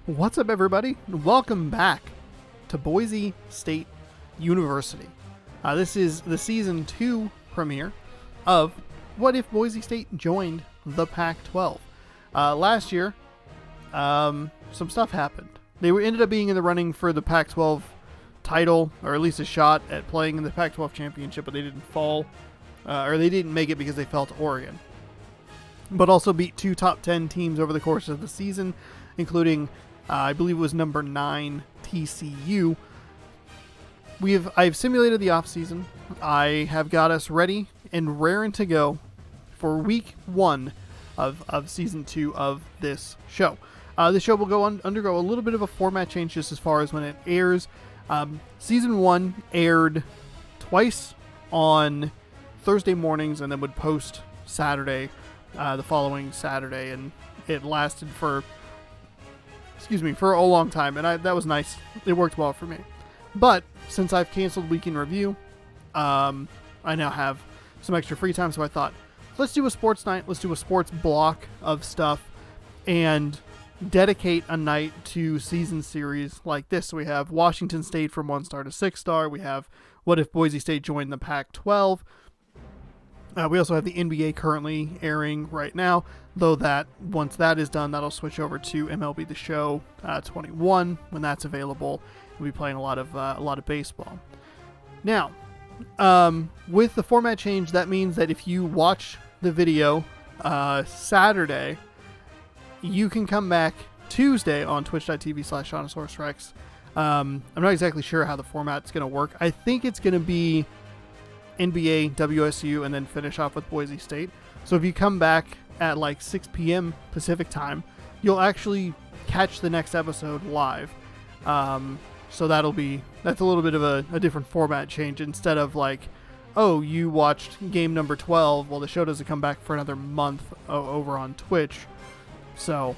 What's up, everybody? Welcome back to Boise State University. This is the Season 2 premiere of What If Boise State Joined the Pac-12. Last year, some stuff happened. They ended up being in the running for the Pac-12 title, or at least a shot at playing in the Pac-12 championship, but they didn't fall, or they didn't make it because they fell to Oregon. But also beat two top 10 teams over the course of the season, including I believe it was number 9 TCU. I've simulated the offseason. I have got us ready and raring to go for week 1 of season 2 of this show. This show will undergo a little bit of a format change just as far as when it airs. Season 1 aired twice on Thursday mornings and then would post Saturday, the following Saturday, and it lasted for a long time, and that was nice. It worked well for me. But since I've canceled Week in Review, I now have some extra free time, so I thought, let's do a sports night, let's do a sports block of stuff, and dedicate a night to season series like this. So we have Washington State from 1-star to 6-star. We have What If Boise State Joined the Pac-12. We also have the NBA currently airing right now, though that once that is done, that'll switch over to MLB The Show 21 when that's available. We'll be playing a lot of baseball. Now, with the format change, that means that if you watch the video Saturday, you can come back Tuesday on twitch.tv/ShaunosaurusRex. I'm not exactly sure how the format's going to work. I think it's going to be NBA, WSU, and then finish off with Boise State. So if you come back at like 6 p.m. Pacific time, you'll actually catch the next episode live. So that's a little bit of a different format change. Instead of like, oh, you watched game number 12, well, the show doesn't come back for another month over on Twitch. So,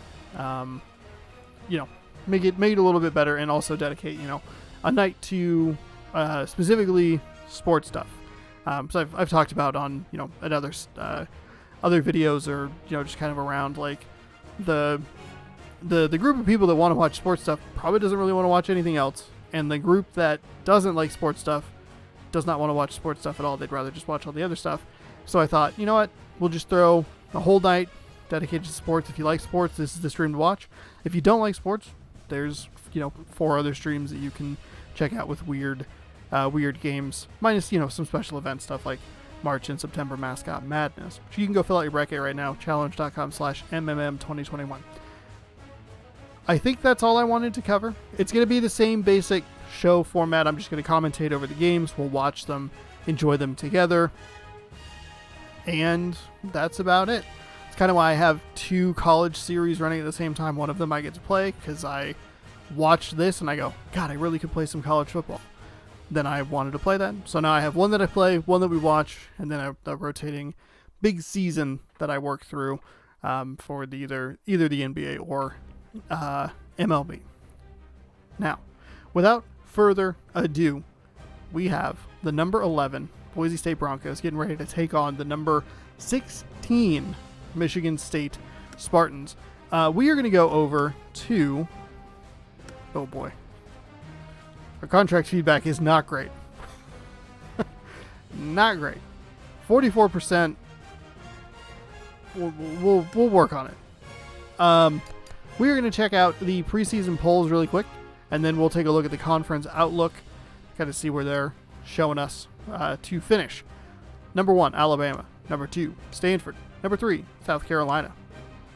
make it a little bit better, and also dedicate, a night to specifically sports stuff. So I've talked about on, at other videos, or, just kind of around like the group of people that want to watch sports stuff probably doesn't really want to watch anything else. And the group that doesn't like sports stuff does not want to watch sports stuff at all. They'd rather just watch all the other stuff. So I thought, you know what? We'll just throw a whole night dedicated to sports. If you like sports, this is the stream to watch. If you don't like sports, there's, 4 other streams that you can check out with weird games, minus, some special event stuff like March and September Mascot Madness, which you can go fill out your bracket right now, challenge.com/MMM2021. I think that's all I wanted to cover. It's going to be the same basic show format. I'm just going to commentate over the games. We'll watch them, enjoy them together, and that's about it. It's kind of why I have 2 college series running at the same time. One of them I get to play because I watched this and I go, God, I really could play some college football. Then I wanted to play that. So now I have one that I play, one that we watch, and then a rotating big season that I work through for either the NBA or MLB. Now, without further ado, we have the number 11 Boise State Broncos getting ready to take on the number 16 Michigan State Spartans. We are going to go over to... Oh boy. Our contract feedback is not great. Not great. 44%. We'll work on it. We are going to check out the preseason polls really quick, and then we'll take a look at the conference outlook, kind of see where they're showing us to finish. Number 1, Alabama. Number 2, Stanford. Number 3, South Carolina.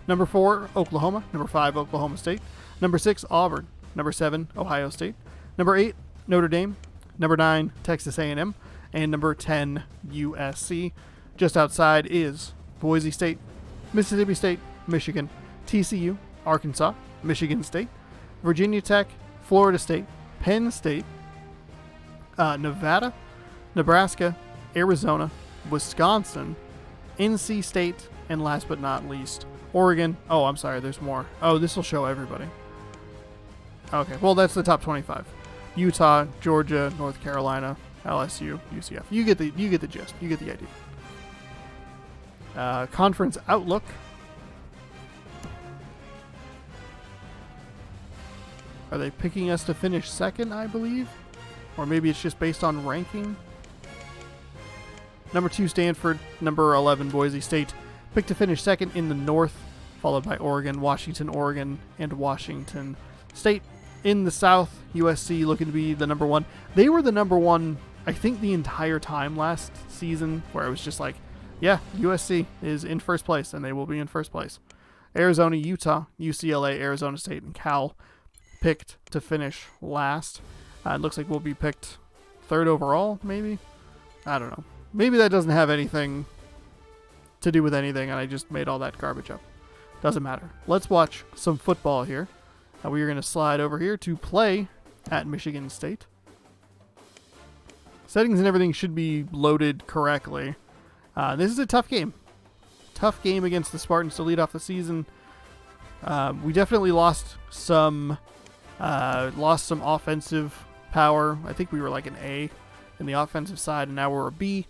Number 4, Oklahoma. Number 5, Oklahoma State. Number 6, Auburn. Number 7, Ohio State. Number 8, Notre Dame. Number 9, Texas A&M. And number 10, USC. Just outside is Boise State, Mississippi State, Michigan, TCU, Arkansas, Michigan State, Virginia Tech, Florida State, Penn State, Nevada, Nebraska, Arizona, Wisconsin, NC State, and last but not least, Oregon. Oh, I'm sorry, there's more. Oh, this will show everybody. Okay, well, that's the top 25. Utah, Georgia, North Carolina, LSU, UCF. You get the gist. You get the idea. Conference outlook. Are they picking us to finish second, I believe? Or maybe it's just based on ranking. Number 2, Stanford. Number 11, Boise State. Picked to finish second in the North, followed by Oregon, Oregon, and Washington State. In the South, USC looking to be the number 1. They were the number 1, I think, the entire time last season, where it was just like, yeah, USC is in first place, and they will be in first place. Arizona, Utah, UCLA, Arizona State, and Cal picked to finish last. It looks like we'll be picked 3rd overall, maybe? I don't know. Maybe that doesn't have anything to do with anything, and I just made all that garbage up. Doesn't matter. Let's watch some football here. We are going to slide over here to play at Michigan State. Settings and everything should be loaded correctly. This is a tough game. Tough game against the Spartans to lead off the season. We definitely lost some offensive power. I think we were like an A in the offensive side, and now we're a B.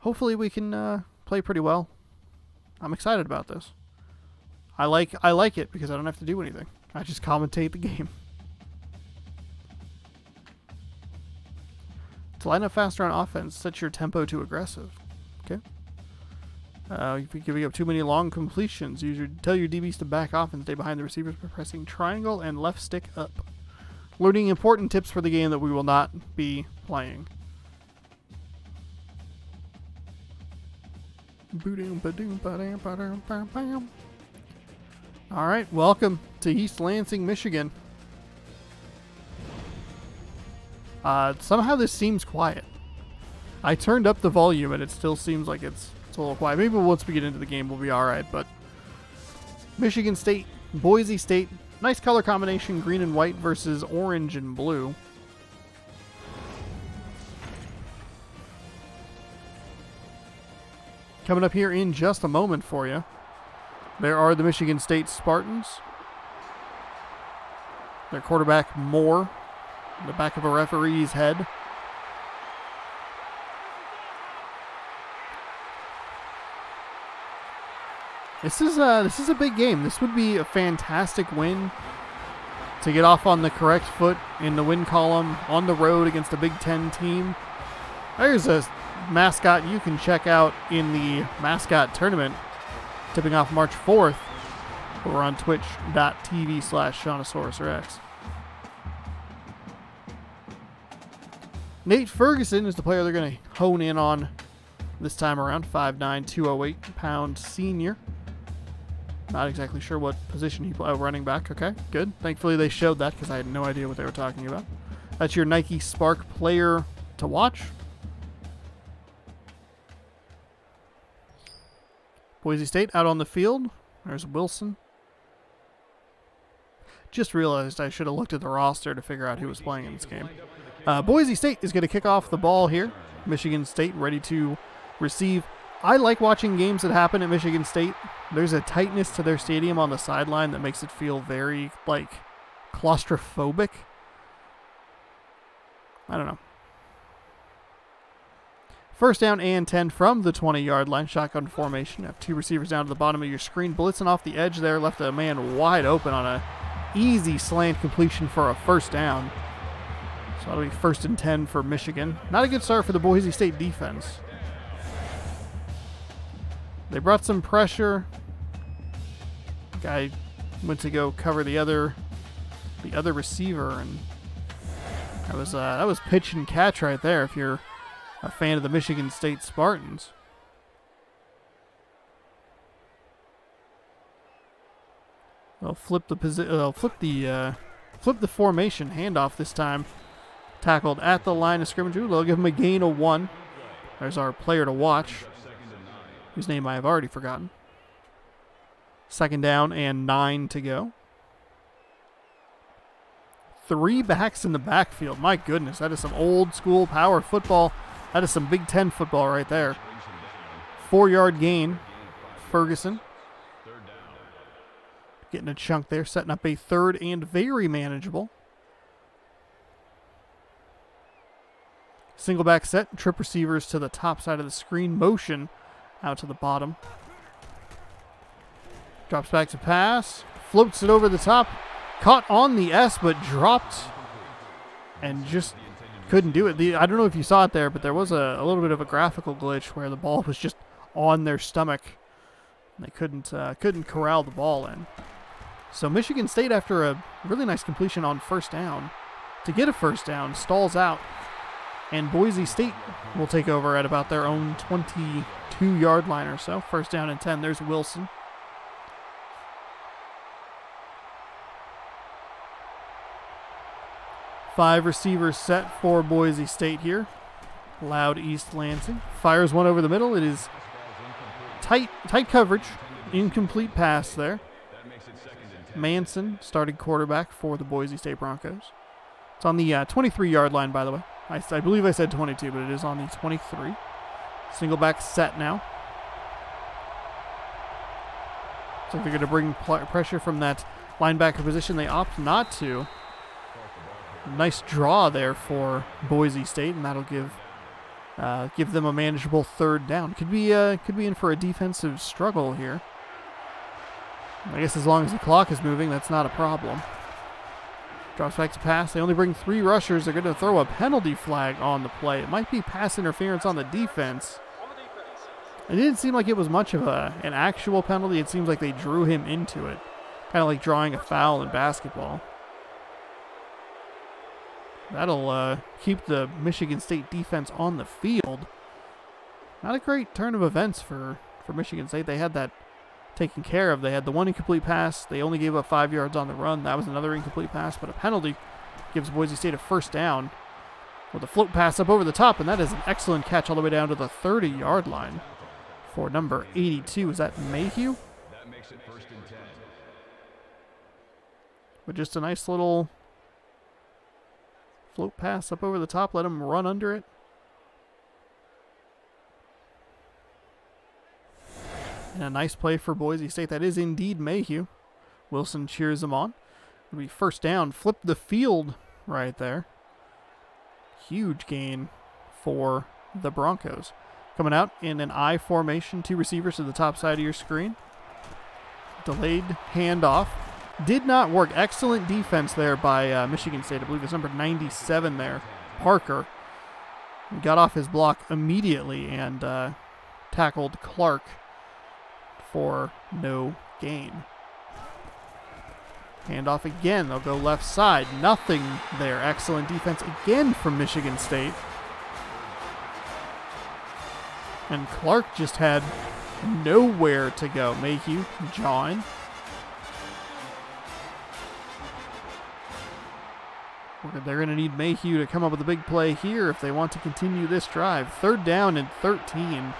Hopefully we can play pretty well. I'm excited about this. I like it because I don't have to do anything. I just commentate the game. To line up faster on offense, set your tempo to aggressive. Okay. If you're giving up too many long completions, tell your DBs to back off and stay behind the receivers by pressing triangle and left stick up. Learning important tips for the game that we will not be playing. All right, welcome to East Lansing, Michigan. Somehow this seems quiet. I turned up the volume and it still seems like it's a little quiet. Maybe once we get into the game we'll be alright, but Michigan State, Boise State, nice color combination, green and white versus orange and blue. Coming up here in just a moment for you, there are the Michigan State Spartans. Their quarterback, Moore, in the back of a referee's head. This is a big game. This would be a fantastic win to get off on the correct foot in the win column on the road against a Big Ten team. There's a mascot you can check out in the mascot tournament, tipping off March 4th. We're on twitch.tv/ShaunosaurusRx. Nate Ferguson is the player they're going to hone in on this time around. 5'9", 208-pound senior. Not exactly sure what position he played. Oh, running back. Okay, good. Thankfully they showed that because I had no idea what they were talking about. That's your Nike Spark player to watch. Boise State out on the field. There's Wilson. Just realized I should have looked at the roster to figure out who was playing in this game. Boise State is going to kick off the ball here. Michigan State ready to receive. I like watching games that happen at Michigan State. There's a tightness to their stadium on the sideline that makes it feel very, like, claustrophobic. I don't know. First down and 10 from the 20-yard line. Shotgun formation. Have two receivers down to the bottom of your screen. Blitzing off the edge there. Left a man wide open on a easy slant completion for a first down. So that'll be 1st and 10 for Michigan. Not a good start for the Boise State defense. They brought some pressure. Guy went to go cover the other receiver, and that was pitch and catch right there. If you're a fan of the Michigan State Spartans. They'll flip the formation. Handoff this time. Tackled at the line of scrimmage. Ooh, they'll give him a gain of 1. There's our player to watch, whose name I have already forgotten. 2nd down and 9 to go. 3 backs in the backfield. My goodness, that is some old school power football. That is some Big Ten football right there. 4-yard gain. Ferguson getting a chunk there, setting up a 3rd and very manageable. Single back set, trip receivers to the top side of the screen, motion out to the bottom. Drops back to pass, floats it over the top, caught on the S but dropped and just couldn't do it. I don't know if you saw it there, but there was a little bit of a graphical glitch where the ball was just on their stomach. They couldn't corral the ball in. So Michigan State, after a really nice completion on first down, to get a first down, stalls out, and Boise State will take over at about their own 22-yard line or so. First down and 10. There's Wilson. Five receivers set for Boise State here. Loud East Lansing. Fires one over the middle. It is tight coverage. Incomplete pass there. Manson, starting quarterback for the Boise State Broncos. It's on the 23-yard line, by the way. I believe I said 22, but it is on the 23. Single back set now. So if they're going to bring pressure from that linebacker position, they opt not to. Nice draw there for Boise State, and that'll give them a manageable third down. Could be in for a defensive struggle here. I guess as long as the clock is moving, that's not a problem. Drops back to pass. They only bring 3 rushers. They're going to throw a penalty flag on the play. It might be pass interference on the defense. It didn't seem like it was much of an actual penalty. It seems like they drew him into it. Kind of like drawing a foul in basketball. That'll keep the Michigan State defense on the field. Not a great turn of events for Michigan State. They had that taken care of. They had the one incomplete pass. They only gave up 5 yards on the run. That was another incomplete pass, but a penalty gives Boise State a first down with a float pass up over the top, and that is an excellent catch all the way down to the 30-yard line for number 82. Is that Mayhew? That makes it first and 10. But just a nice little float pass up over the top. Let him run under it. And a nice play for Boise State. That is indeed Mayhew. Wilson cheers him on. It'll be first down. Flip the field right there. Huge gain for the Broncos. Coming out in an I formation. 2 receivers to the top side of your screen. Delayed handoff. Did not work. Excellent defense there by Michigan State. I believe it's number 97 there. Parker. Got off his block immediately and tackled Clark for no gain. Handoff again. They'll go left side. Nothing there. Excellent defense again from Michigan State. And Clark just had nowhere to go. Mayhew, John. They're going to need Mayhew to come up with a big play here if they want to continue this drive. Third down and 13.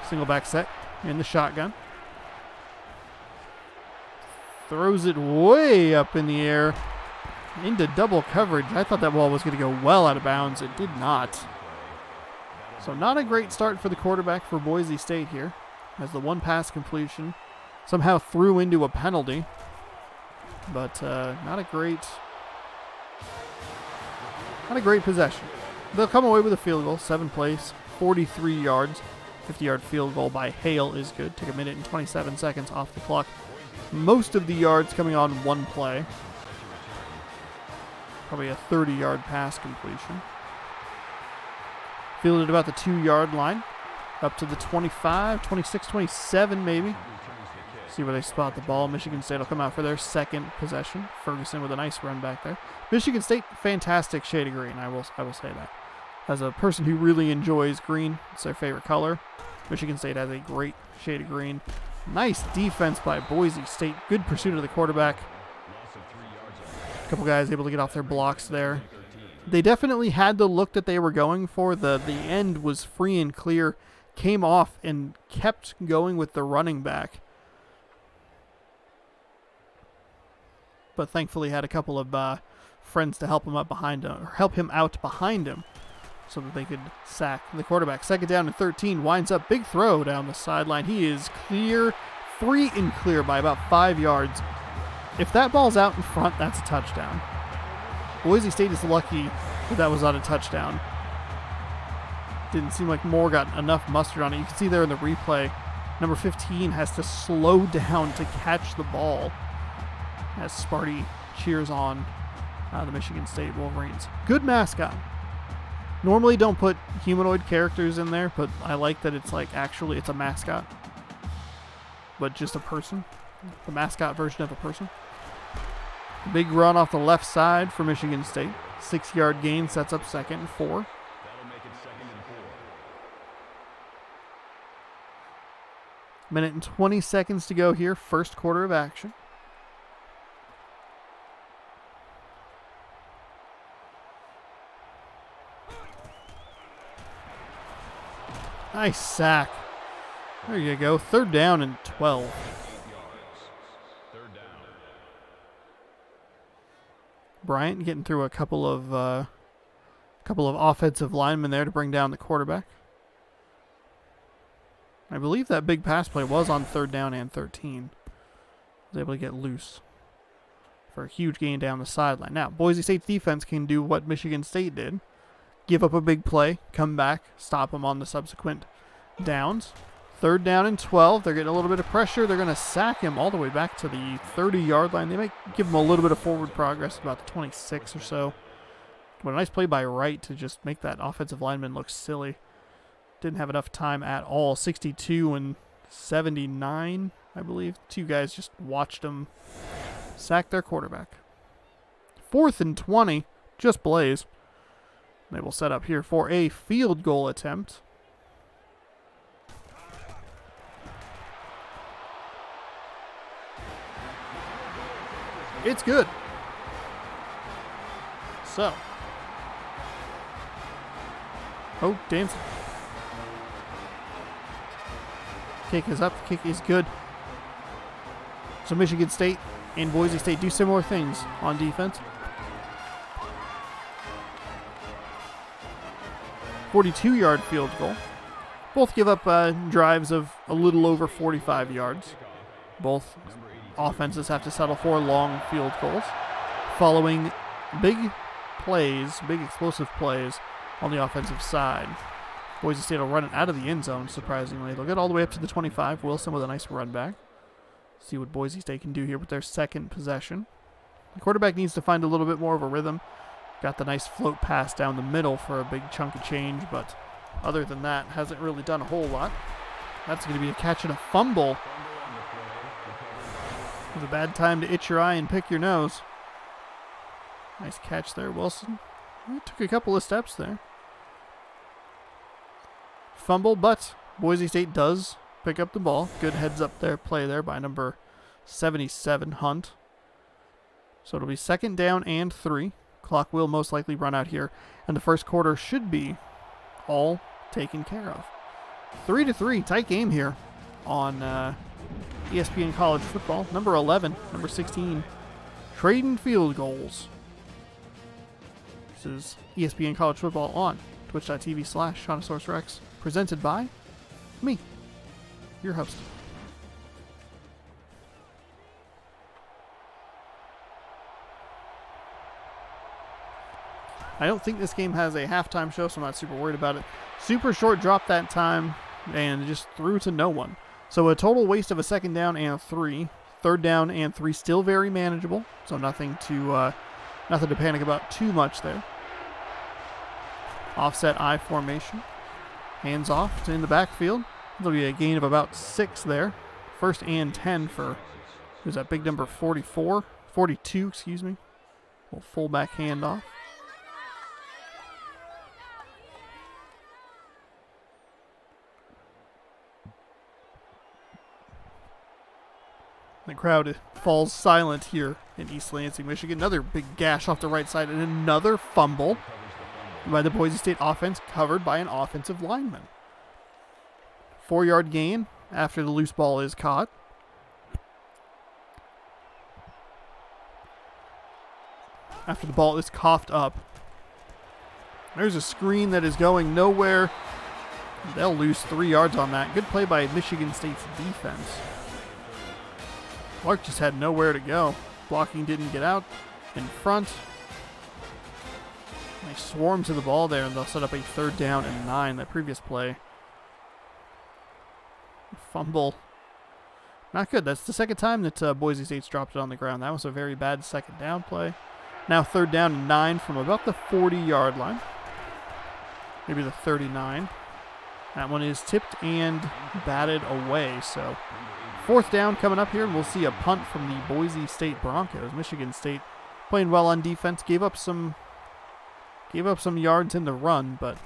Single back set in the shotgun. Throws it way up in the air into double coverage. I thought that ball was going to go well out of bounds. It did not. So not a great start for the quarterback for Boise State here, as the one pass completion somehow threw into a penalty. But not a great possession. They'll come away with a field goal. 7 plays, 43 yards. 50-yard field goal by Hale is good. Took 1 minute and 27 seconds off the clock. Most of the yards coming on one play. Probably a 30-yard pass completion. Fielded about the 2-yard line. Up to the 25, 26, 27 maybe. See where they spot the ball. Michigan State will come out for their second possession. Ferguson with a nice run back there. Michigan State, fantastic shade of green. I will say that. As a person who really enjoys green, it's their favorite color. Michigan State has a great shade of green. Nice defense by Boise State. Good pursuit of the quarterback. A couple guys able to get off their blocks there. They definitely had the look that they were going for. The end was free and clear. Came off and kept going with the running back. But thankfully had a couple of friends to help him out behind him, so that they could sack the quarterback. Second down and 13. Winds up. Big throw down the sideline. He is clear. Free and clear by about 5 yards. If that ball's out in front, that's a touchdown. Boise State is lucky that was not a touchdown. Didn't seem like Moore got enough mustard on it. You can see there in the replay, number 15 has to slow down to catch the ball as Sparty cheers on the Michigan State Wolverines. Good mascot. Normally don't put humanoid characters in there, but I like that it's like actually it's a mascot, but just a person. The mascot version of a person. Big run off the left side for Michigan State. 6-yard gain sets up 2nd and 4. That'll make it 2nd and 4. Minute and 20 seconds to go here. First quarter of action. Nice sack. There you go. 3rd down and 12. 8 yards. 3rd down. Bryant getting through a couple of offensive linemen there to bring down the quarterback. I believe that big pass play was on 3rd down and 13. Was able to get loose for a huge gain down the sideline. Now, Boise State's defense can do what Michigan State did. Give up a big play, come back, stop them on the subsequent downs. 3rd down and 12. They're getting a little bit of pressure. They're going to sack him all the way back to the 30-yard line. They might give him a little bit of forward progress, about the 26 or so. But a nice play by Wright to just make that offensive lineman look silly. Didn't have enough time at all. 62 and 79, I believe. 2 guys just watched him sack their quarterback. 4th and 20, just Blaze. They will set up here for a field goal attempt. It's good. So. Oh, dancing. Kick is up. The kick is good. So Michigan State and Boise State do similar things on defense. 42-yard field goal. Both give up drives of a little over 45 yards. Both offenses have to settle for long field goals following big plays, big explosive plays on the offensive side. Boise State will run it out of the end zone, surprisingly. They'll get all the way up to the 25. Wilson with a nice run back. See what Boise State can do here with their 2nd possession. The quarterback needs to find a little bit more of a rhythm. Got the nice float pass down the middle for a big chunk of change, but other than that, hasn't really done a whole lot. That's going to be a catch and a fumble. It was a bad time to itch your eye and pick your nose. Nice catch there, Wilson. He took a couple of steps there. Fumble, but Boise State does pick up the ball. Good heads up there play there by number 77, Hunt. So it'll be 2nd down and 3. Clock will most likely run out here, and the first quarter should be all taken care of. 3-3, tight game here on ESPN College Football. Number 11, number 16, trading field goals. This is ESPN College Football on twitch.tv/Shawnosaurus Rex, presented by me, your host. I don't think this game has a halftime show, so I'm not super worried about it. Super short drop that time, and just threw to no one. So a total waste of a 2nd down and 3. 3rd down and 3, still very manageable. So nothing to panic about too much there. Offset I formation. Hands off to in the backfield. There'll be a gain of about 6 there. 1st and 10 for, who's that big number, 42, excuse me. Little fullback handoff. The crowd falls silent here in East Lansing, Michigan. Another big gash off the right side and another fumble by the Boise State offense, covered by an offensive lineman. 4-yard gain after the loose ball is caught. After the ball is coughed up. There's a screen that is going nowhere. They'll lose 3 yards on that. Good play by Michigan State's defense. Clark just had nowhere to go. Blocking didn't get out in front. They swarm to the ball there, and they'll set up a 3rd down and 9. That previous play. Fumble Not good. That's the second time that Boise State's dropped it on the ground. That was a very bad second down play. Now 3rd down and 9 from about the 40-yard line. Maybe the 39. That one is tipped and batted away. So 4th down coming up here. We'll see a punt from the Boise State Broncos. Michigan State playing well on defense. Gave up some yards in the run, but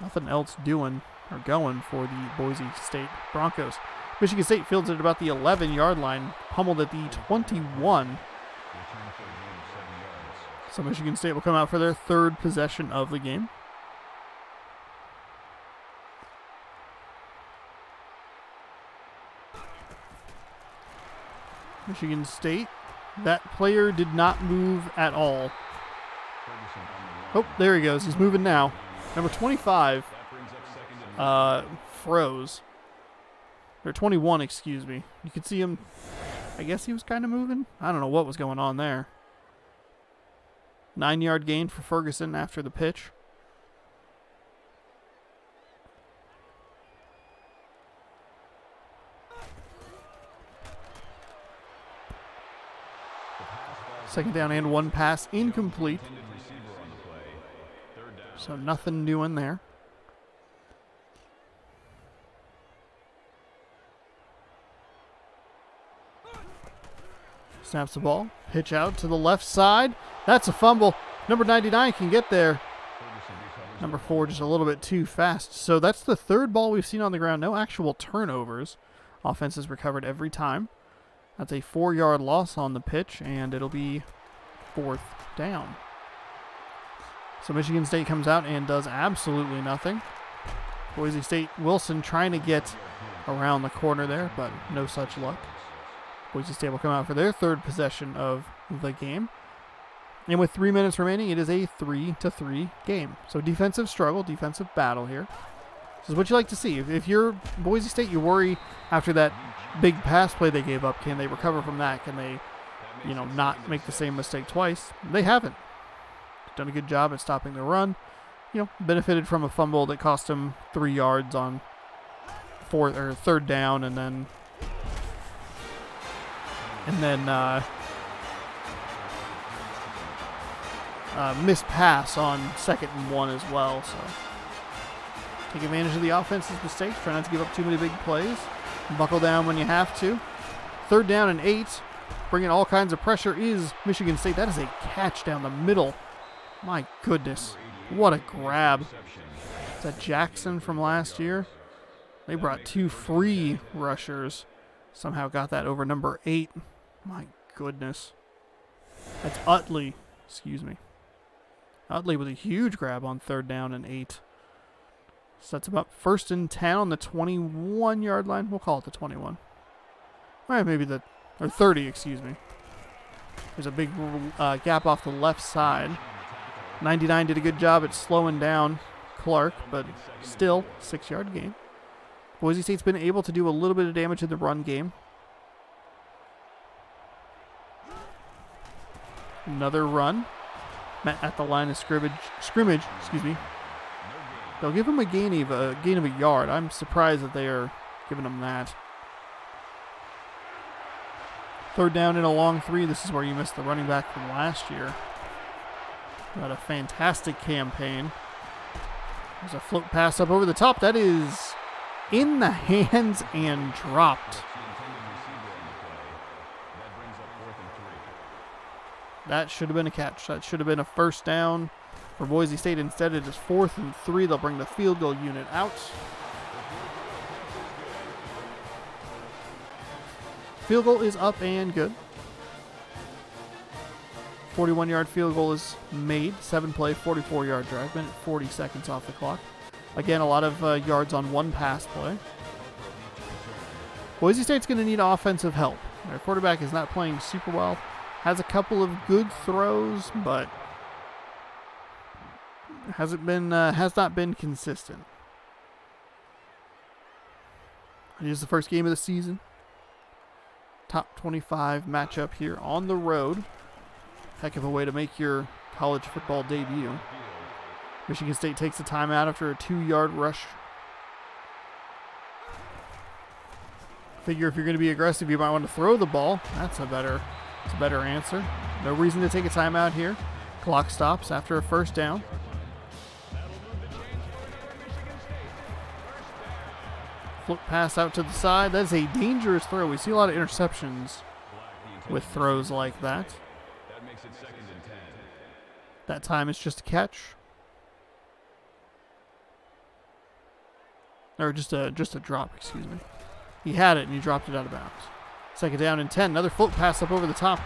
nothing else doing or going for the Boise State Broncos. Michigan State fields it at about the 11-yard line, pummeled at the 21. So Michigan State will come out for their 3rd possession of the game. Michigan State, that player did not move at all. Oh, there he goes. He's moving now. Number 25 froze. Or 21, excuse me. You could see him. I guess he was kind of moving. I don't know what was going on there. 9-yard gain for Ferguson after the pitch. Second down and 1 pass incomplete. So nothing new in there. Snaps the ball. Pitch out to the left side. That's a fumble. Number 99 can get there. Number 4 just a little bit too fast. So that's the 3rd ball we've seen on the ground. No actual turnovers. Offense is recovered every time. That's a 4-yard loss on the pitch, and it'll be 4th down. So Michigan State comes out and does absolutely nothing. Boise State, Wilson trying to get around the corner there, but no such luck. Boise State will come out for their 3rd possession of the game. And with 3 minutes remaining, it is a 3-3 game. So defensive struggle, defensive battle here. This is what you like to see. If you're Boise State, you worry after that big pass play they gave up. Can they recover from that? Can they, not make the same mistake twice? They haven't. Done a good job at stopping the run. Benefited from a fumble that cost them 3 yards on 3rd down, and then missed pass on 2nd and 1 as well. So take advantage of the offense's mistakes. Try not to give up too many big plays. Buckle down when you have to. 3rd down and 8. Bringing all kinds of pressure is Michigan State. That is a catch down the middle. My goodness. What a grab. Is that Jackson from last year? They brought 2 free rushers. Somehow got that over number 8. My goodness. That's Utley. Excuse me. Utley with a huge grab on 3rd down and 8. Sets him up 1st and 10 on the 21-yard line. We'll call it the 21. All right, maybe the 30, excuse me. There's a big gap off the left side. 99 did a good job at slowing down Clark, but still 6-yard gain. Boise State's been able to do a little bit of damage in the run game. Another run. Met at the line of scrimmage, excuse me. They'll give him a gain of a yard. I'm surprised that they are giving him that. 3rd down and a long 3. This is where you missed the running back from last year. Had a fantastic campaign. There's a float pass up over the top. That is in the hands and dropped. That should have been a catch. That should have been a 1st down for Boise State. Instead, it is 4th and 3. They'll bring the field goal unit out. Field goal is up and good. 41-yard field goal is made. 7-play, 44-yard drive. Minute 40 seconds off the clock. Again, a lot of yards on 1 pass play. Boise State's going to need offensive help. Their quarterback is not playing super well. Has a couple of good throws, but has not been consistent. It is the first game of the season. Top 25 matchup here on the road. Heck of a way to make your college football debut. Michigan State takes a timeout after a 2-yard rush. Figure if you're going to be aggressive, you might want to throw the ball. That's a better answer. No reason to take a timeout here. Clock stops after a first down. Flip pass out to the side. That's a dangerous throw. We see a lot of interceptions with throws like that. That makes it 2nd and 10. That time it's just a catch. Or just a drop, excuse me. He had it and he dropped it out of bounds. 2nd down and 10. Another float pass up over the top.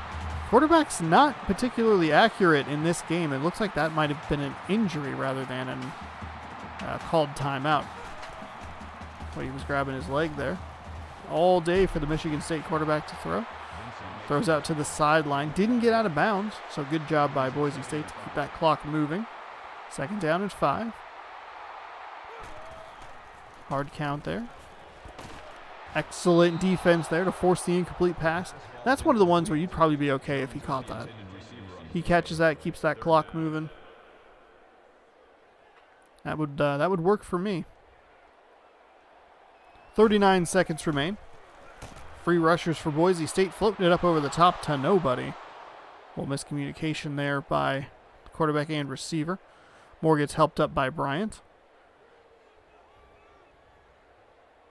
Quarterback's not particularly accurate in this game. It looks like that might have been an injury rather than a called timeout. Well, he was grabbing his leg there. All day for the Michigan State quarterback to throw. Throws out to the sideline. Didn't get out of bounds, so good job by Boise State to keep that clock moving. 2nd down and 5. Hard count there. Excellent defense there to force the incomplete pass. That's one of the ones where you'd probably be okay if he caught that. He catches that, keeps that clock moving. That would work for me. 39 seconds remain. Free rushers for Boise State, floating it up over the top to nobody. Little miscommunication there by the quarterback and receiver. Moore gets helped up by Bryant.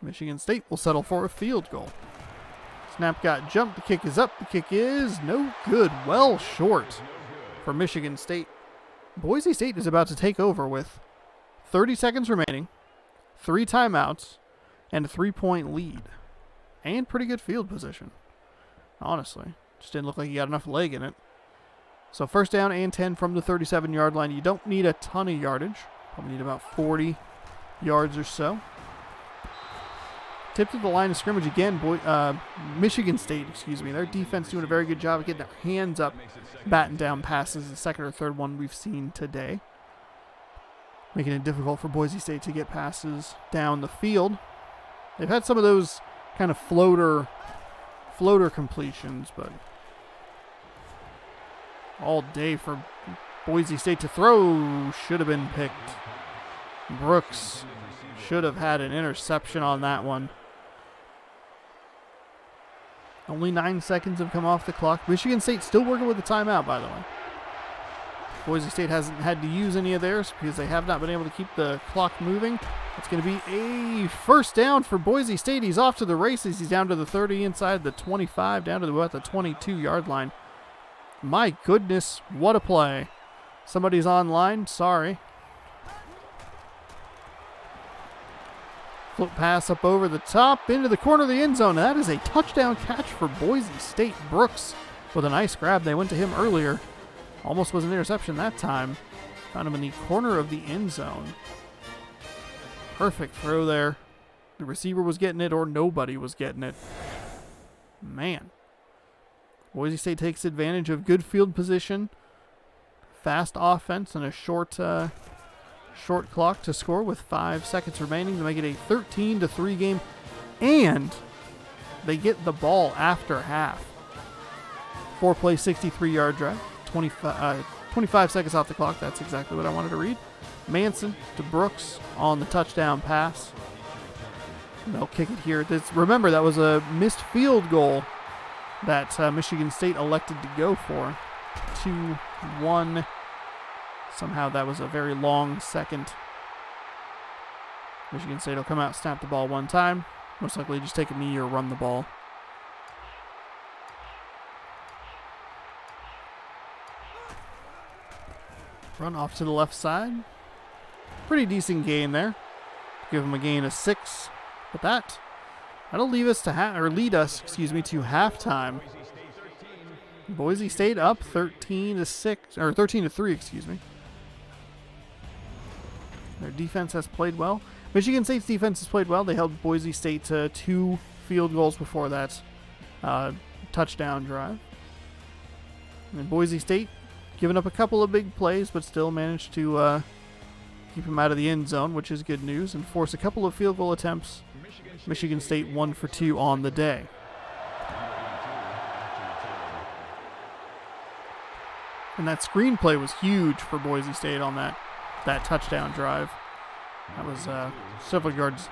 Michigan State will settle for a field goal. Snap got jumped. The kick is up. The kick is no good. Well short for Michigan State. Boise State is about to take over with 30 seconds remaining, 3 timeouts, and a 3-point lead. And pretty good field position, honestly. Just didn't look like he got enough leg in it. So 1st down and 10 from the 37-yard line. You don't need a ton of yardage. Probably need about 40 yards or so. Tipped to the line of scrimmage again. Michigan State, their defense doing a very good job of getting their hands up, batting down passes. The 2nd or 3rd one we've seen today. Making it difficult for Boise State to get passes down the field. They've had some of those kind of floater completions, but all day for Boise State to throw. Should have been picked. Brooks should have had an interception on that one. Only 9 seconds have come off the clock. Michigan State still working with the timeout, by the way. Boise State hasn't had to use any of theirs because they have not been able to keep the clock moving. It's going to be a 1st down for Boise State. He's off to the races. He's down to the 30, inside the 25, down to about the 22-yard line. My goodness, what a play. Somebody's online. Sorry. Flip pass up over the top into the corner of the end zone. That is a touchdown catch for Boise State. Brooks with a nice grab. They went to him earlier. Almost was an interception that time. Found him in the corner of the end zone. Perfect throw there. The receiver was getting it or nobody was getting it. Man. Boise State takes advantage of good field position, fast offense, and a short clock to score with 5 seconds remaining to make it a 13-3 game. And they get the ball after half. 4-play, 63-yard drive. 25 seconds off the clock. That's exactly what I wanted to read. Manson to Brooks on the touchdown pass. They'll kick it here. Remember, that was a missed field goal that Michigan State elected to go for. 2-1. Somehow that was a very long second. Michigan State will come out, snap the ball one time. Most likely just take a knee or run the ball. Run off to the left side. Pretty decent gain there. Give them a gain of 6. But that'll lead us to halftime. Boise State up 13-6 or 13-3, Their defense has played well. Michigan State's defense has played well. They held Boise State to 2 field goals before that touchdown drive. And Boise State giving up a couple of big plays, but still managed to keep him out of the end zone, which is good news, and force a couple of field goal attempts. Michigan State 1 for 2 on the day. And that screenplay was huge for Boise State on that touchdown drive. That was several yards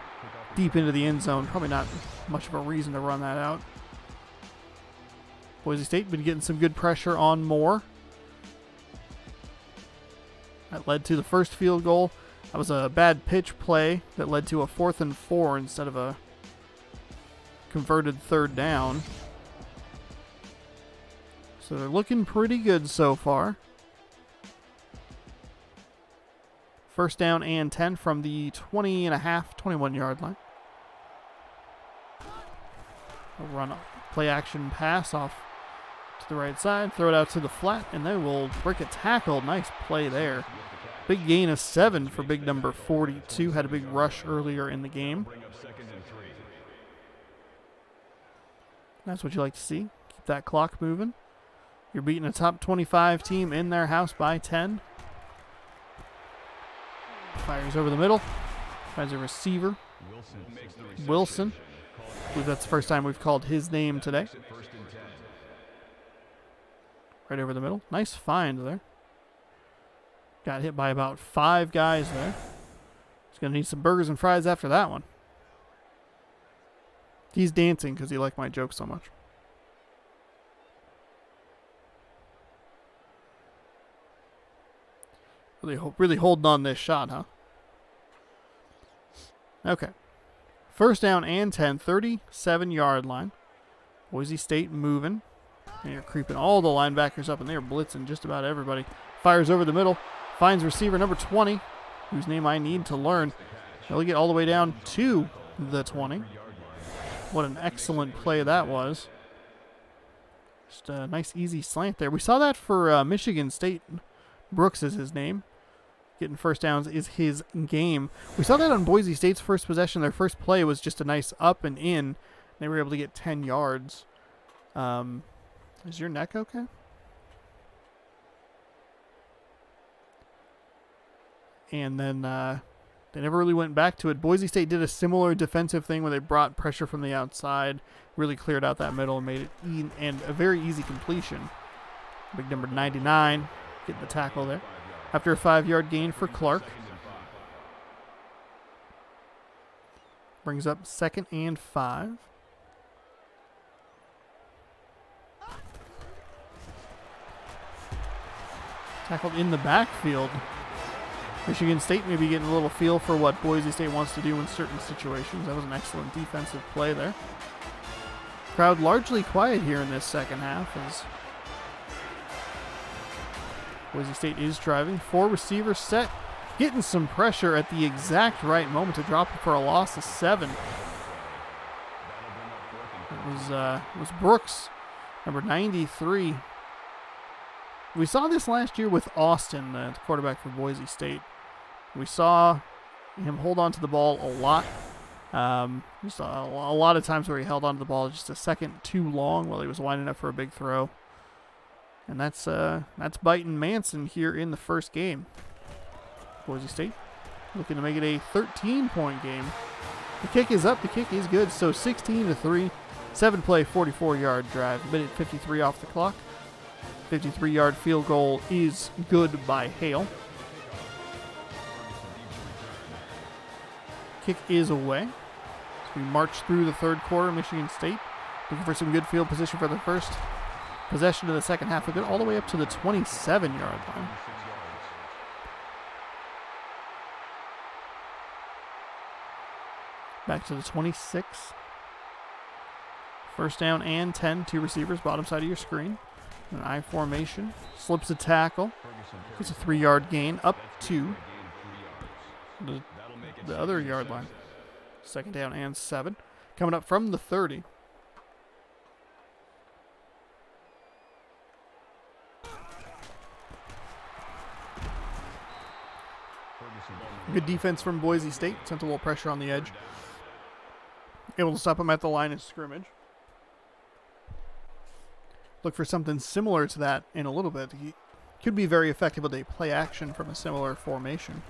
deep into the end zone. Probably not much of a reason to run that out. Boise State been getting some good pressure on Moore. That led to the first field goal. That was a bad pitch play that led to a 4th and 4 instead of a converted 3rd down. So they're looking pretty good so far. 1st down and 10 from the 21-yard line. A run, play action pass off to the right side, throw it out to the flat, and they will break a tackle. Nice play there. Big gain of 7 for big number 42. Had a big rush earlier in the game. That's what you like to see. Keep that clock moving. You're beating a top 25 team in their house by 10. Fires over the middle. Finds a receiver. Wilson. I believe that's the first time we've called his name today. Right over the middle. Nice find there. Got hit by about 5 guys there. He's going to need some burgers and fries after that one. He's dancing because he liked my joke so much. Really holding on this shot, huh? Okay. 1st down and 10, 37-yard line. Boise State moving. And you're creeping all the linebackers up, and they're blitzing just about everybody. Fires over the middle. Finds receiver number 20, whose name I need to learn. He'll get all the way down to the 20. What an excellent play that was. Just a nice, easy slant there. We saw that for Michigan State. Brooks is his name. Getting 1st downs is his game. We saw that on Boise State's first possession. Their first play was just a nice up and in. They were able to get 10 yards. Is your neck okay? And then they never really went back to it. Boise State did a similar defensive thing where they brought pressure from the outside, really cleared out that middle and made it and a very easy completion. Big number 99 getting the tackle there. After a 5-yard gain for Clark. Brings up 2nd and 5. Tackled in the backfield. Michigan State maybe getting a little feel for what Boise State wants to do in certain situations. That was an excellent defensive play there. Crowd largely quiet here in this second half as Boise State is driving. 4 receivers set. Getting some pressure at the exact right moment to drop it for a loss of 7. It was Brooks, number 93. We saw this last year with Austin, the quarterback for Boise State. We saw him hold on to the ball a lot. We saw a lot of times where he held on to the ball just a second too long while he was winding up for a big throw. And that's biting Manson here in the first game. Boise State looking to make it a 13-point game. The kick is up. The kick is good. So 16-3, 7-play, 44-yard drive. Minute 53 off the clock. 53-yard field goal is good by Hale. Kick is away. So we march through the 3rd quarter. Michigan State looking for some good field position for the first possession of the second half. We'll get all the way up to the 27-yard line. Back to the 26. 1st down and 10. 2 receivers, bottom side of your screen. An I formation. Slips a tackle. Gets a 3-yard gain up to the other yard line. 2nd down and 7. Coming up from the 30. Good defense from Boise State. Sent a little pressure on the edge. Able to stop him at the line of scrimmage. Look for something similar to that in a little bit. He could be very effective with a play action from a similar formation.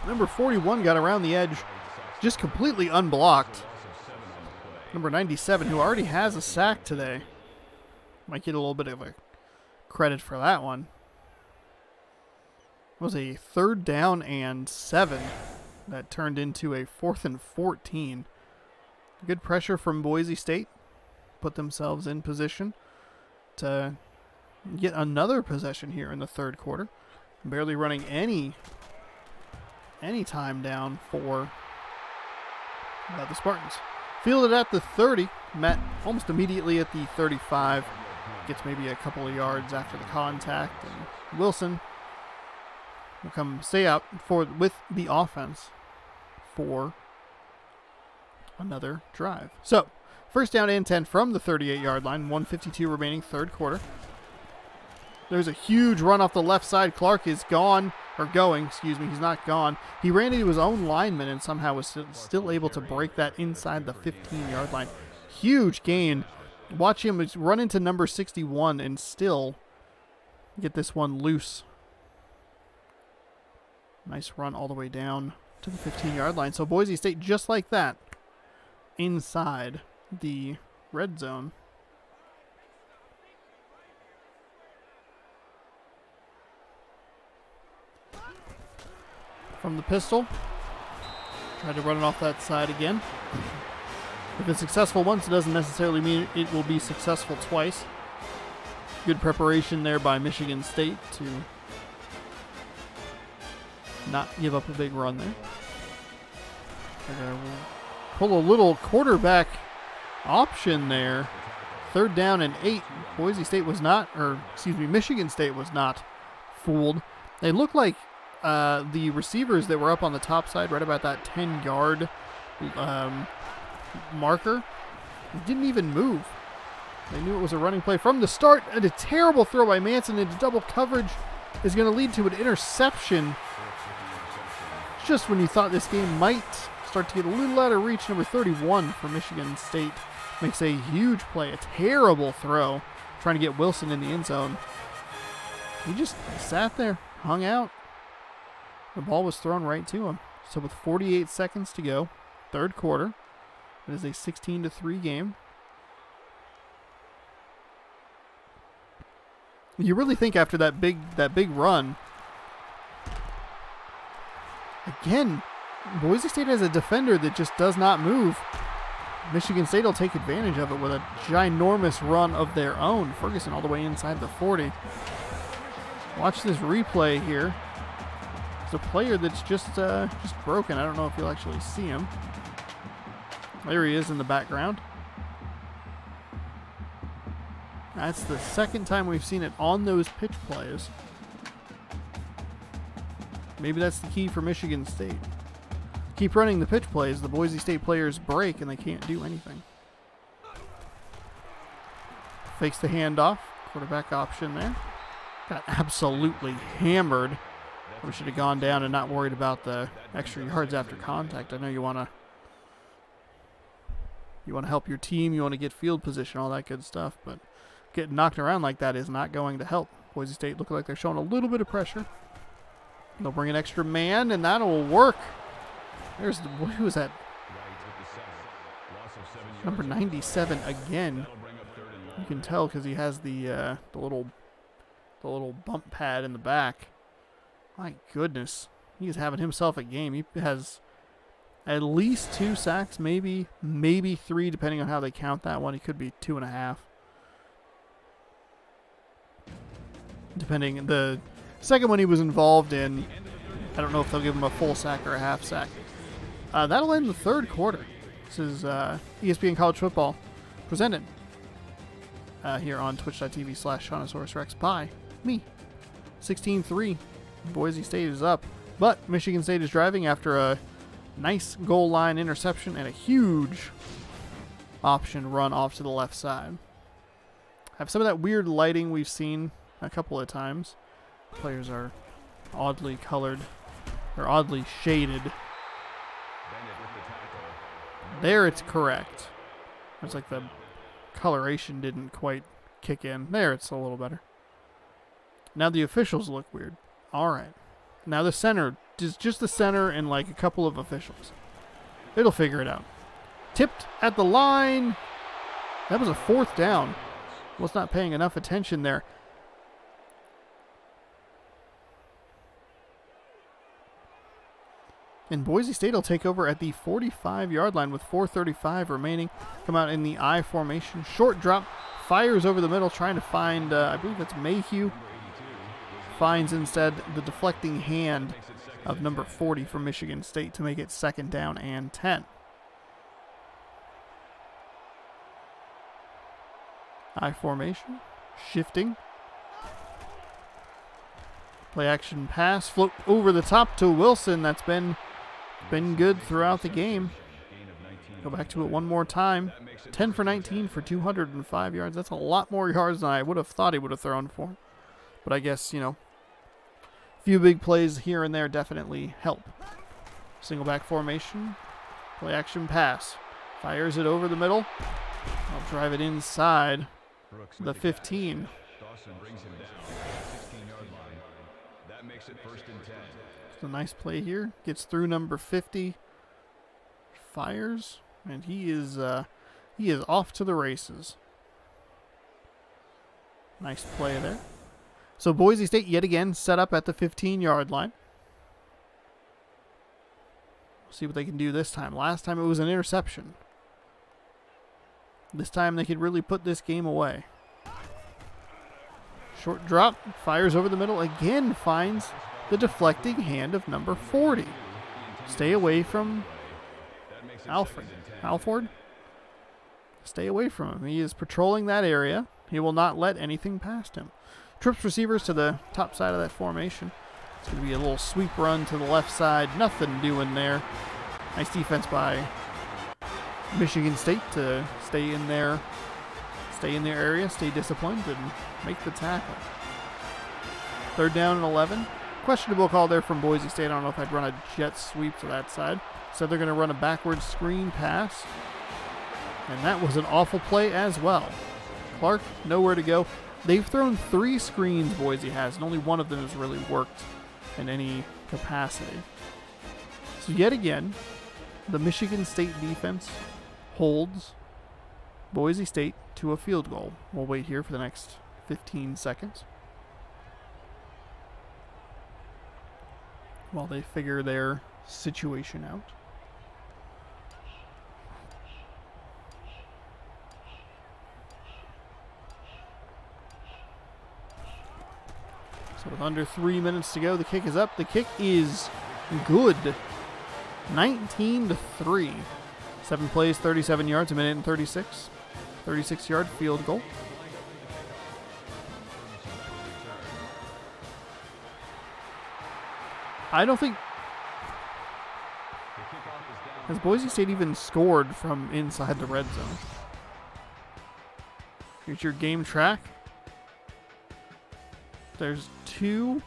Number 41 got around the edge just completely unblocked. Number 97, who already has a sack today, might get a little bit of a credit for that one. It was a 3rd down and 7. that turned into a 4th and 14. Good pressure from Boise State. Put themselves in position to get another possession here in the third quarter. Barely running any time down for the Spartans. Fielded at the 30. Met almost immediately at the 35. Gets maybe a couple of yards after the contact. And Wilson will stay out with the offense for another drive. So, first down and 10 from the 38-yard line. 1:52 remaining, third quarter. There's a huge run off the left side. Clark is going. He's not gone. He ran into his own lineman and somehow was still able to break that inside the 15-yard line. Huge gain. Watch him run into number 61 and still get this one loose. Nice run all the way down to the 15-yard line. So Boise State, just like that, inside the red zone. From the pistol. Tried to run it off that side again. If it's successful once, it doesn't necessarily mean it will be successful twice. Good preparation there by Michigan State to not give up a big run there. They're going to pull a little quarterback option there. 3rd down and 8. Michigan State was not fooled. They look like the receivers that were up on the top side, right about that 10-yard marker, didn't even move. They knew it was a running play from the start, and a terrible throw by Manson into double coverage is going to lead to an interception. Just when you thought this game might start to get a little out of reach, number 31 for Michigan State makes a huge play, a terrible throw, trying to get Wilson in the end zone. He just sat there, hung out. The ball was thrown right to him. So with 48 seconds to go, third quarter, it is a 16-3 game. You really think after that big run, again, Boise State has a defender that just does not move. Michigan State will take advantage of it with a ginormous run of their own. Ferguson all the way inside the 40. Watch this replay here. A player that's just broken. I don't know if you'll actually see him. There he is in the background. That's the second time we've seen it on those pitch plays. Maybe that's the key for Michigan State. Keep running the pitch plays. The Boise State players break and they can't do anything. Fakes the handoff. Quarterback option there. Got absolutely hammered. We should have gone down and not worried about the extra yards after contact. I know you want to help your team, you want to get field position, all that good stuff, but getting knocked around like that is not going to help. Boise State look like they're showing a little bit of pressure. They'll bring an extra man, and that'll work. There's who was that? Number 97 again. You can tell because he has the little bump pad in the back. My goodness, he's having himself a game. He has at least 2 sacks, maybe 3, depending on how they count that one. He could be 2.5. Depending. The second one he was involved in, I don't know if they'll give him a full sack or a half sack. That'll end the third quarter. This is ESPN College Football presented here on twitch.tv/ShaunosaurusRex by me. 16-3. Boise State is up, but Michigan State is driving after a nice goal line interception and a huge option run off to the left side. Have some of that weird lighting we've seen a couple of times. Players are oddly colored, or oddly shaded. There it's correct. It's like the coloration didn't quite kick in. There it's a little better. Now the officials look weird. All right. Now the center, just the center and like a couple of officials. It'll figure it out. Tipped at the line. That was a 4th down. Was not paying enough attention there. And Boise State will take over at the 45-yard line with 4:35 remaining. Come out in the I formation. Short drop. Fires over the middle, trying to find, I believe it's Mayhew. Finds instead the deflecting hand of number 40 from Michigan State to make it 2nd down and 10. I formation. Shifting. Play action pass. Float over the top to Wilson. That's been good throughout the game. Go back to it one more time. 10 for 19 for 205 yards. That's a lot more yards than I would have thought he would have thrown for. But I guess, a few big plays here and there definitely help. Single back formation. Play action pass. Fires it over the middle. I'll drive it inside the 15. Dawson brings him down at the 16-yard line. That makes it 1st and 10. It's a nice play here. Gets through number 50. Fires. And he is off to the races. Nice play there. So Boise State yet again set up at the 15-yard line. We'll see what they can do this time. Last time it was an interception. This time they could really put this game away. Short drop. Fires over the middle. Again finds the deflecting hand of number 40. Stay away from Alford. Stay away from him. He is patrolling that area. He will not let anything past him. Trips receivers to the top side of that formation. It's going to be a little sweep run to the left side. Nothing doing there. Nice defense by Michigan State to stay in their area, stay disciplined, and make the tackle. 3rd down and 11. Questionable call there from Boise State. I don't know if I'd run a jet sweep to that side. So they're going to run a backward screen pass. And that was an awful play as well. Clark, nowhere to go. They've thrown 3 screens, Boise has, and only one of them has really worked in any capacity. So yet again, the Michigan State defense holds Boise State to a field goal. We'll wait here for the next 15 seconds while they figure their situation out. So with under 3 minutes to go, the kick is up. The kick is good. 19-3. 7 plays, 37 yards, a minute and 36. 36-yard field goal. I don't think... Has Boise State even scored from inside the red zone? Here's your game track. There's 2,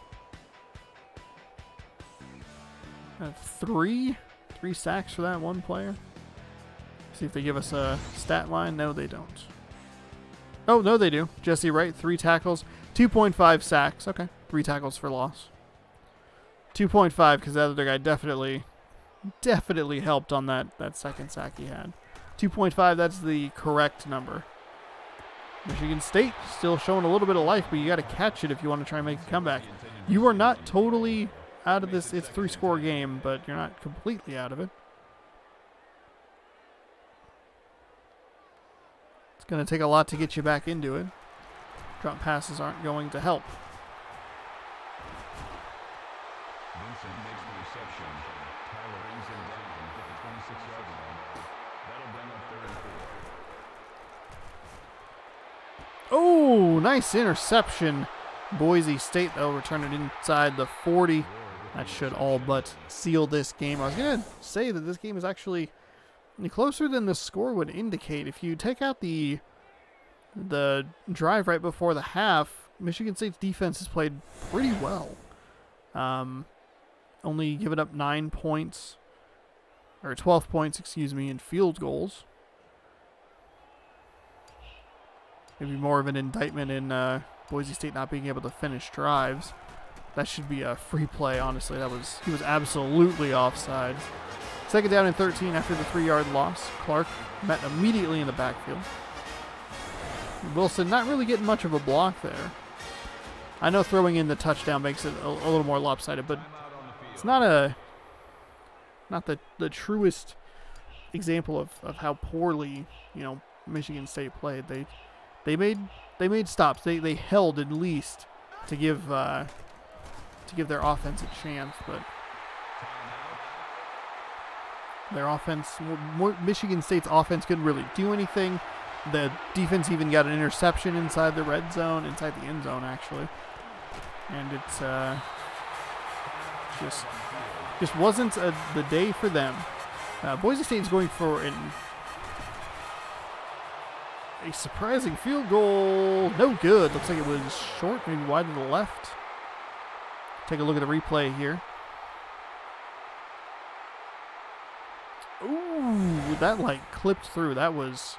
3 sacks for that one player. See if they give us a stat line. No, they don't. Oh, no, they do. Jesse Wright, 3 tackles, 2.5 sacks. Okay, 3 tackles for loss. 2.5 because the other guy definitely helped on that second sack he had. 2.5, that's the correct number. Michigan State still showing a little bit of life, but you got to catch it if you want to try and make a comeback. You are not totally out of this. It's a 3-score game, but you're not completely out of it. It's going to take a lot to get you back into it. Drop passes aren't going to help. Vincent makes the reception. Tyler brings him down at the 26-yard line. That'll bring up 3rd and 4. Oh, nice interception. Boise State, they'll return it inside the 40. That should all but seal this game. I was going to say that this game is actually closer than the score would indicate. If you take out the drive right before the half, Michigan State's defense has played pretty well. Only given up 9 points, or 12 points, in field goals. Maybe more of an indictment in Boise State not being able to finish drives. That should be a free play, honestly. He was absolutely offside. 2nd down and 13 after the 3-yard loss. Clark met immediately in the backfield. Wilson not really getting much of a block there. I know throwing in the touchdown makes it a little more lopsided, but it's not not the truest example of how poorly, Michigan State played. They made stops. They held at least to give their offense a chance, but their offense, Michigan State's offense couldn't really do anything. The defense even got an interception inside the red zone, inside the end zone actually, and it's just wasn't the day for them. Boise State's going for a surprising field goal. No good. Looks like it was short, maybe wide to the left. Take a look at the replay here. Ooh, that clipped through. That was,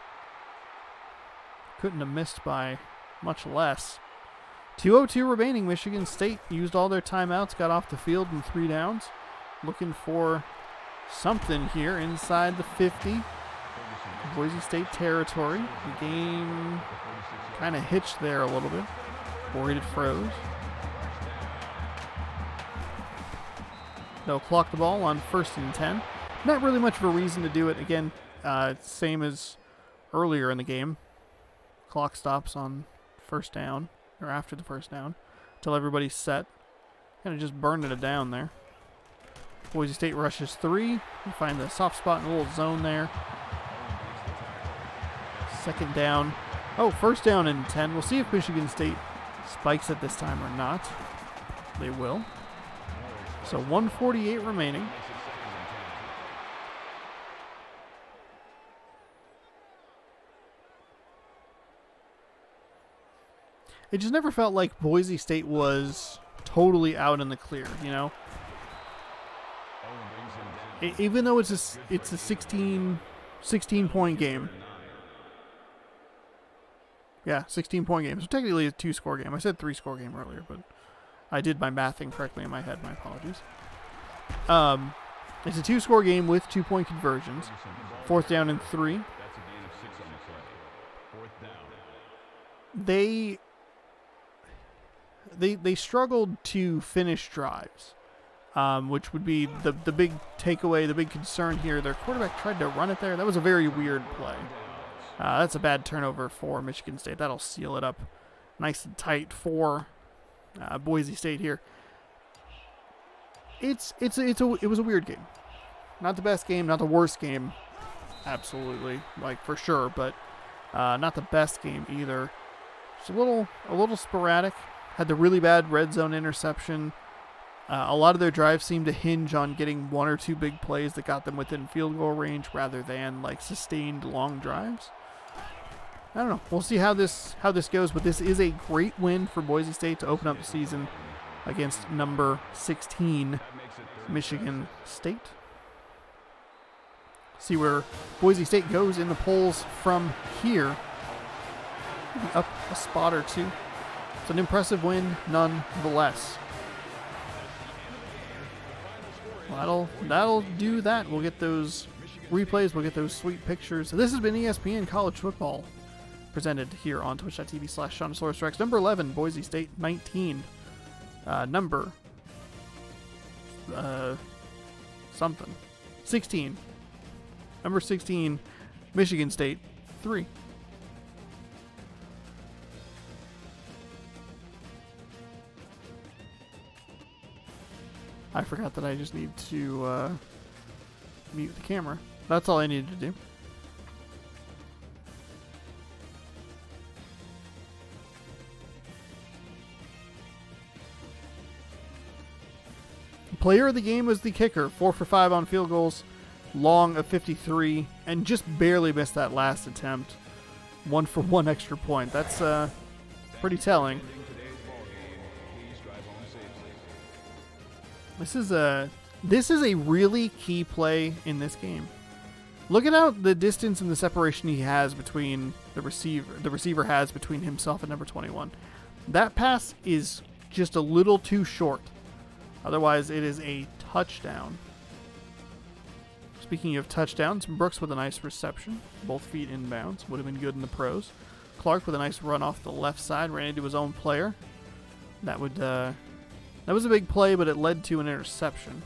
couldn't have missed by much less. 2:02 remaining. Michigan State used all their timeouts, got off the field in 3 downs. Looking for something here inside the 50. Boise State territory. The game kind of hitched there a little bit. Worried it froze. They'll clock the ball on 1st and 10. Not really much of a reason to do it. Again, same as earlier in the game. Clock stops on 1st down, or after the 1st down, until everybody's set. Kind of just burning it down there. Boise State rushes 3. You find the soft spot in a little zone there. 2nd down. Oh, 1st down and 10. We'll see if Michigan State spikes it this time or not. They will. So 1:48 remaining. It just never felt like Boise State was totally out in the clear, Even though it's a 16 point game. Yeah, 16-point game. So technically a 2-score game. I said 3-score game earlier, but I did my mathing correctly in my head. My apologies. It's a 2-score game with 2-point conversions. 4th down and 3. That's a gain of 6 on the play. 4th down. They struggled to finish drives, which would be the big takeaway, the big concern here. Their quarterback tried to run it there. That was a very weird play. That's a bad turnover for Michigan State. That'll seal it up nice and tight for Boise State here. It was a weird game. Not the best game, not the worst game. Absolutely, for sure, but not the best game either. It's a little sporadic. Had the really bad red zone interception. A lot of their drives seemed to hinge on getting 1 or 2 big plays that got them within field goal range rather than sustained long drives. I don't know. We'll see how this goes, but this is a great win for Boise State to open up the season against number 16 Michigan State. See where Boise State goes in the polls from here. Maybe up a spot or 2. It's an impressive win nonetheless. Well, that'll do that. We'll get those replays. We'll get those sweet pictures. This has been ESPN College Football, presented here on twitch.tv/SeanSourceRex. Number 11, Boise State 19. Number 16. Number 16, Michigan State 3. I forgot that I just need to mute the camera. That's all I needed to do. Player of the game was the kicker. 4 for 5 on field goals, long of 53, and just barely missed that last attempt. 1 for 1 extra point. That's pretty telling. This is a really key play in this game. Look at how the distance and the separation he has between the receiver has between himself and number 21. That pass is just a little too short. Otherwise, it is a touchdown. Speaking of touchdowns, Brooks with a nice reception. Both feet inbounds. Would have been good in the pros. Clark with a nice run off the left side. Ran into his own player. That was a big play, but it led to an interception.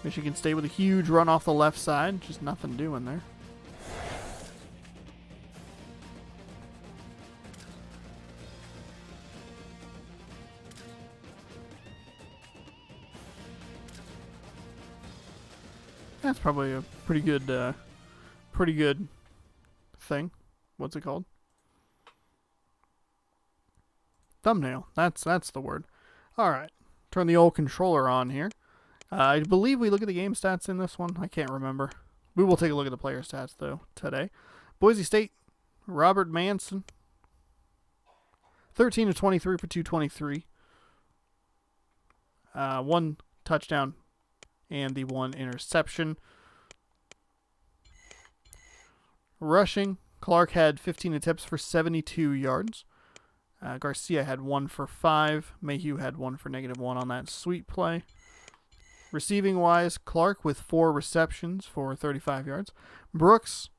Michigan State with a huge run off the left side. Just nothing doing there. That's probably a pretty good thing. What's it called? Thumbnail. That's the word. All right. Turn the old controller on here. I believe we look at the game stats in this one. I can't remember. We will take a look at the player stats, though, today. Boise State, Robert Manson, 13 of 23 for 223. 1 touchdown and the 1 interception. Rushing, Clark had 15 attempts for 72 yards. Garcia had 1 for 5. Mayhew had 1 for -1 on that sweep play. Receiving-wise, Clark with 4 receptions for 35 yards. Brooks,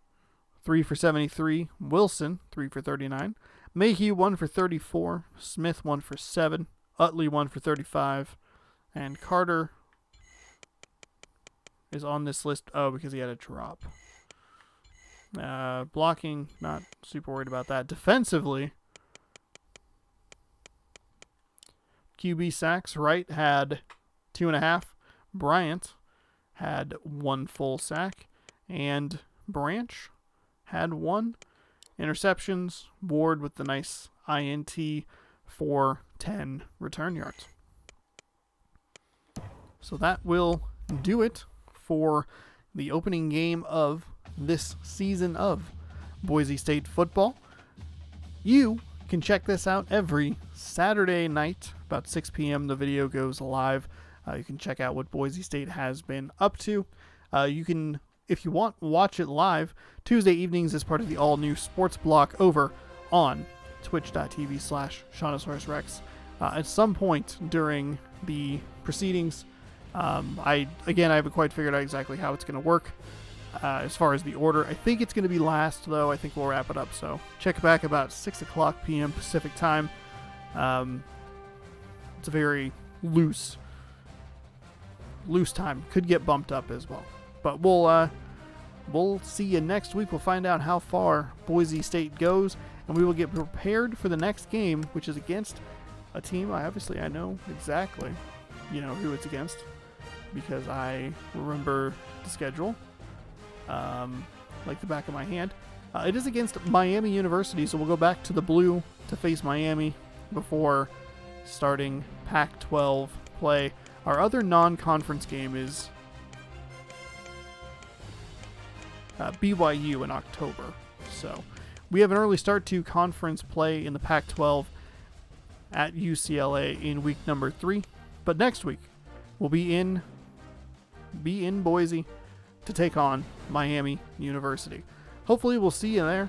3 for 73. Wilson, 3 for 39. Mayhew, 1 for 34. Smith, 1 for 7. Utley, 1 for 35. And Carter is on this list, because he had a drop. Blocking, not super worried about that. Defensively, QB sacks, Wright had 2.5. Bryant had 1 full sack. And Branch had 1. Interceptions, Ward with the nice INT for 10 return yards. So that will do it for the opening game of this season of Boise State football. You can check this out every Saturday night, about 6 p.m. The video goes live. You can check out what Boise State has been up to. You can, if you want, watch it live Tuesday evenings as part of the all-new sports block over on twitch.tv/ShaunosaurusRex. At some point during the proceedings, I haven't quite figured out exactly how it's going to work as far as the order. I think it's going to be last, though. I think we'll wrap it up. So check back about 6 o'clock p.m. Pacific time. It's a very loose time. Could get bumped up as well. But we'll see you next week. We'll find out how far Boise State goes, and we will get prepared for the next game, which is against a team I know exactly, who it's against, because I remember the schedule like the back of my hand. It is against Miami University, so we'll go back to the blue to face Miami before starting Pac-12 play. Our other non-conference game is BYU in October. So we have an early start to conference play in the Pac-12 at UCLA in week number 3. But next week, we'll be in Boise to take on Miami University. Hopefully we'll see you there.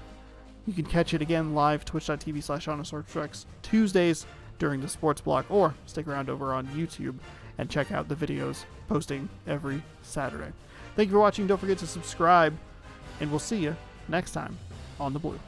You can catch it again live, twitch.tv/ShaunosaurusRex, Tuesdays during the sports block, or stick around over on YouTube and check out the videos posting every Saturday. Thank you for watching. Don't forget to subscribe, and we'll see you next time on The Blue.